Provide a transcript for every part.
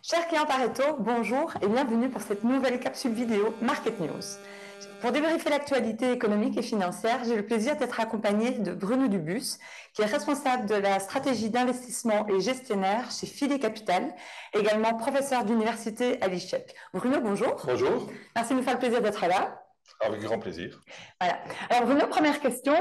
Chers clients Pareto, bonjour et bienvenue pour cette nouvelle capsule vidéo Market News. Pour débriefer l'actualité économique et financière, j'ai le plaisir d'être accompagné de Bruno Dubus, qui est responsable de la stratégie d'investissement et gestionnaire chez Filet Capital, également professeur d'université à l'ICHEP. Bruno, bonjour. Bonjour, Merci de nous faire le plaisir d'être là. avec grand plaisir. Voilà. Alors, Bruno, première question.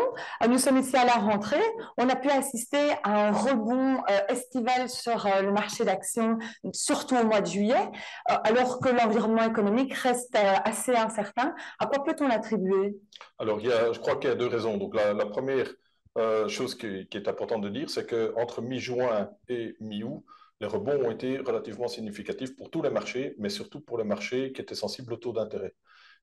Nous sommes ici à la rentrée. On a pu assister à un rebond estival sur le marché d'actions, surtout au mois de juillet, alors que l'environnement économique reste assez incertain. À quoi peut-on l'attribuer? Alors, je crois qu'il y a deux raisons. Donc, la première chose qui est importante de dire, c'est qu'entre mi-juin et mi-août, les rebonds ont été relativement significatifs pour tous les marchés, mais surtout pour les marchés qui étaient sensibles au taux d'intérêt.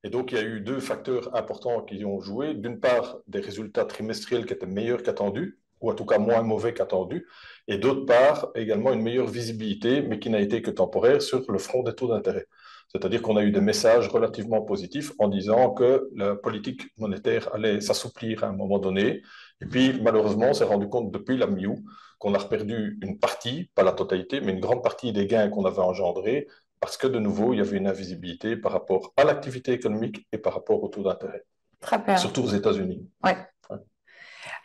Et donc, il y a eu deux facteurs importants qui ont joué. D'une part, des résultats trimestriels qui étaient meilleurs qu'attendus, ou en tout cas moins mauvais qu'attendus, et d'autre part, également une meilleure visibilité, mais qui n'a été que temporaire, sur le front des taux d'intérêt. C'est-à-dire qu'on a eu des messages relativement positifs en disant que la politique monétaire allait s'assouplir à un moment donné. Et puis, malheureusement, on s'est rendu compte depuis la mi-août qu'on a perdu une partie, pas la totalité, mais une grande partie des gains qu'on avait engendrés parce que, de nouveau, il y avait une invisibilité par rapport à l'activité économique et par rapport au taux d'intérêt, Très bien. surtout aux États-Unis. Ouais. Ouais.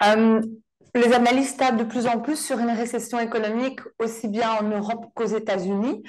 Euh, les analystes tablent de plus en plus sur une récession économique aussi bien en Europe qu'aux États-Unis.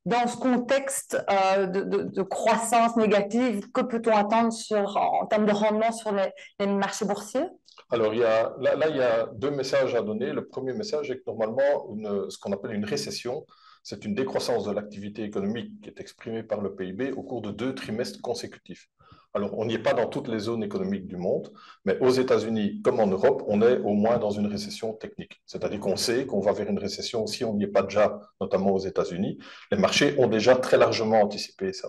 Dans ce contexte de croissance négative, que peut-on attendre en termes de rendement sur les marchés boursiers? Alors, il y a deux messages à donner. Le premier message est que normalement, ce qu'on appelle une récession, c'est une décroissance de l'activité économique qui est exprimée par le PIB au cours de 2 trimestres consécutifs. Alors, on n'y est pas dans toutes les zones économiques du monde, mais aux États-Unis comme en Europe, on est au moins dans une récession technique. C'est-à-dire qu'on sait qu'on va vers une récession si on n'y est pas déjà, notamment aux États-Unis. Les marchés ont déjà très largement anticipé ça.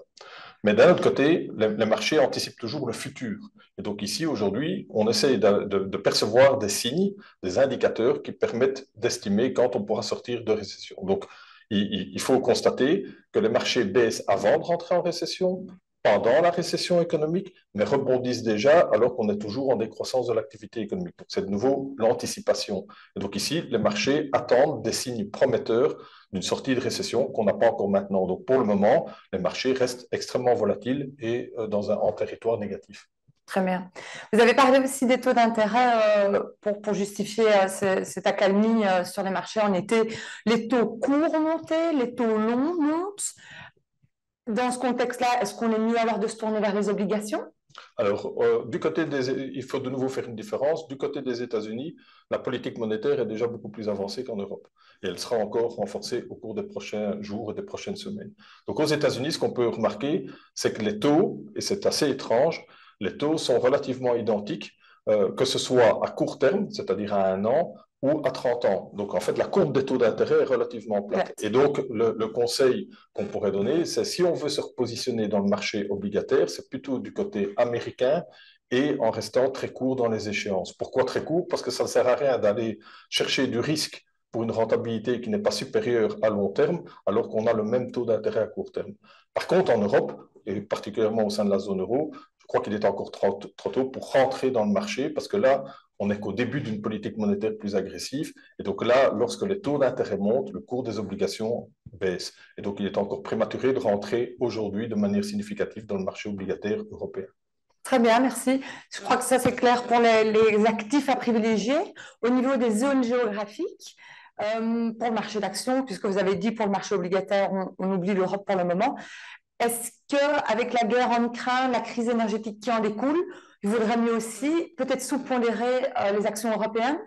Mais d'un autre côté, les marchés anticipent toujours le futur. Et donc ici, aujourd'hui, on essaie de percevoir des signes, des indicateurs qui permettent d'estimer quand on pourra sortir de récession. Donc, il faut constater que les marchés baissent avant de rentrer en récession, pendant la récession économique, mais rebondissent déjà alors qu'on est toujours en décroissance de l'activité économique. Donc, c'est de nouveau l'anticipation. Et donc ici, les marchés attendent des signes prometteurs d'une sortie de récession qu'on n'a pas encore maintenant. Donc, pour le moment, les marchés restent extrêmement volatiles et en territoire négatif. Très bien. Vous avez parlé aussi des taux d'intérêt pour justifier cette accalmie sur les marchés en été. Les taux courts ont monté, les taux longs montent. Dans ce contexte-là, est-ce qu'on est mieux alors de se tourner vers les obligations? Alors, il faut de nouveau faire une différence. Du côté des États-Unis, la politique monétaire est déjà beaucoup plus avancée qu'en Europe. Et elle sera encore renforcée au cours des prochains jours et des prochaines semaines. Donc, aux États-Unis, ce qu'on peut remarquer, c'est que les taux, et c'est assez étrange, les taux sont relativement identiques, que ce soit à court terme, c'est-à-dire à 1 an, ou à 30 ans. Donc, en fait, la courbe des taux d'intérêt est relativement plate. Et donc, le conseil qu'on pourrait donner, c'est si on veut se repositionner dans le marché obligataire, c'est plutôt du côté américain et en restant très court dans les échéances. Pourquoi très court? Parce que ça ne sert à rien d'aller chercher du risque pour une rentabilité qui n'est pas supérieure à long terme, alors qu'on a le même taux d'intérêt à court terme. Par contre, en Europe, et particulièrement au sein de la zone euro, je crois qu'il est encore trop tôt pour rentrer dans le marché, parce que là, on n'est qu'au début d'une politique monétaire plus agressive. Et donc là, lorsque les taux d'intérêt montent, le cours des obligations baisse. Et donc, il est encore prématuré de rentrer aujourd'hui de manière significative dans le marché obligataire européen. Très bien, merci. Je crois que ça, c'est clair pour les actifs à privilégier. Au niveau des zones géographiques, pour le marché d'action, puisque vous avez dit pour le marché obligataire, on oublie l'Europe pour le moment. Est-ce qu'avec la guerre en Ukraine, la crise énergétique qui en découle, il vaudrait mieux aussi peut-être sous-pondérer les actions européennes?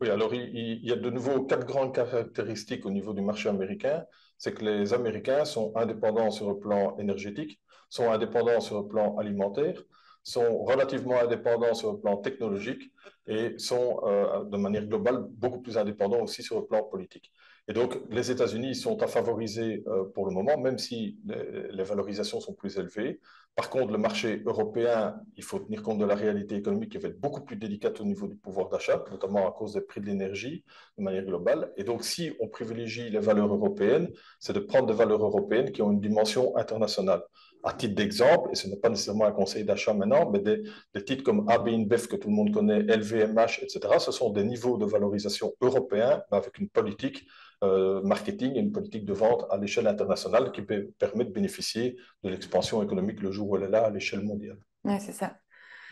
Oui, alors il y a de nouveau 4 grandes caractéristiques au niveau du marché américain. C'est que les Américains sont indépendants sur le plan énergétique, sont indépendants sur le plan alimentaire, sont relativement indépendants sur le plan technologique et sont de manière globale beaucoup plus indépendants aussi sur le plan politique. Et donc les États-Unis sont à favoriser pour le moment, même si les valorisations sont plus élevées. Par contre, le marché européen, il faut tenir compte de la réalité économique qui va être beaucoup plus délicate au niveau du pouvoir d'achat, notamment à cause des prix de l'énergie de manière globale. Et donc, si on privilégie les valeurs européennes, c'est de prendre des valeurs européennes qui ont une dimension internationale. À titre d'exemple, et ce n'est pas nécessairement un conseil d'achat maintenant, mais des titres comme AB InBev que tout le monde connaît, LVMH, etc., ce sont des niveaux de valorisation européens, mais avec une politique marketing et une politique de vente à l'échelle internationale qui permet de bénéficier de l'expansion économique le jour où elle est là à l'échelle mondiale. Oui, c'est ça.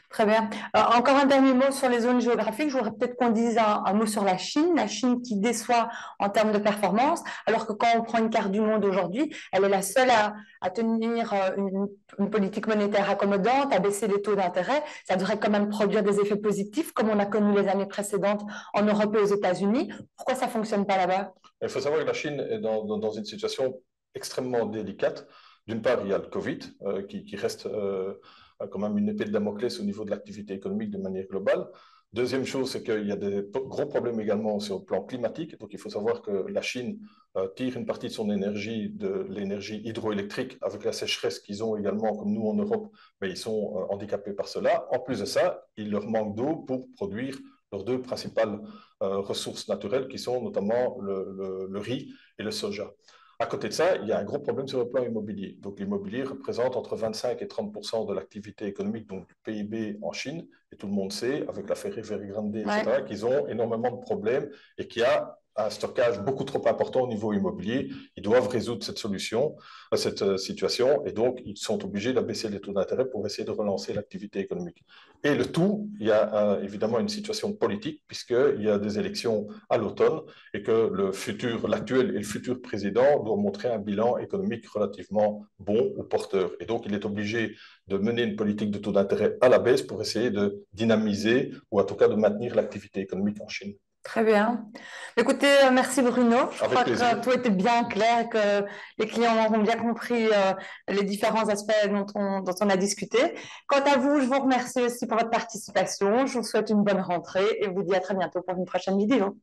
Très bien. Encore un dernier mot sur les zones géographiques. Je voudrais peut-être qu'on dise un mot sur la Chine qui déçoit en termes de performance, alors que quand on prend une carte du monde aujourd'hui, elle est la seule à tenir une politique monétaire accommodante, à baisser les taux d'intérêt. Ça devrait quand même produire des effets positifs, comme on a connu les années précédentes en Europe et aux États-Unis. Pourquoi ça ne fonctionne pas là-bas? Il faut savoir que la Chine est dans une situation extrêmement délicate. D'une part, il y a le Covid qui reste quand même une épée de Damoclès au niveau de l'activité économique de manière globale. Deuxième chose, c'est qu'il y a des gros problèmes également sur le plan climatique. Donc, il faut savoir que la Chine tire une partie de son énergie de l'énergie hydroélectrique avec la sécheresse qu'ils ont également, comme nous en Europe, mais ils sont handicapés par cela. En plus de ça, il leur manque d'eau pour produire leurs deux principales ressources naturelles qui sont notamment le riz et le soja. À côté de ça, il y a un gros problème sur le plan immobilier. Donc, l'immobilier représente entre 25 et 30% de l'activité économique, donc du PIB en Chine. Et tout le monde sait, avec l'affaire Evergrande, etc., qu'ils ont énormément de problèmes et qu'il y a un stockage beaucoup trop important au niveau immobilier. Ils doivent résoudre cette situation et donc ils sont obligés d'abaisser les taux d'intérêt pour essayer de relancer l'activité économique. Et le tout, il y a évidemment une situation politique puisqu'il y a des élections à l'automne et que l'actuel et le futur président doivent montrer un bilan économique relativement bon ou porteur. Et donc il est obligé de mener une politique de taux d'intérêt à la baisse pour essayer de dynamiser ou en tout cas de maintenir l'activité économique en Chine. Très bien. Écoutez, merci Bruno. Je crois que tout était bien clair, que les clients auront bien compris les différents aspects dont on a discuté. Quant à vous, je vous remercie aussi pour votre participation. Je vous souhaite une bonne rentrée et vous dis à très bientôt pour une prochaine vidéo.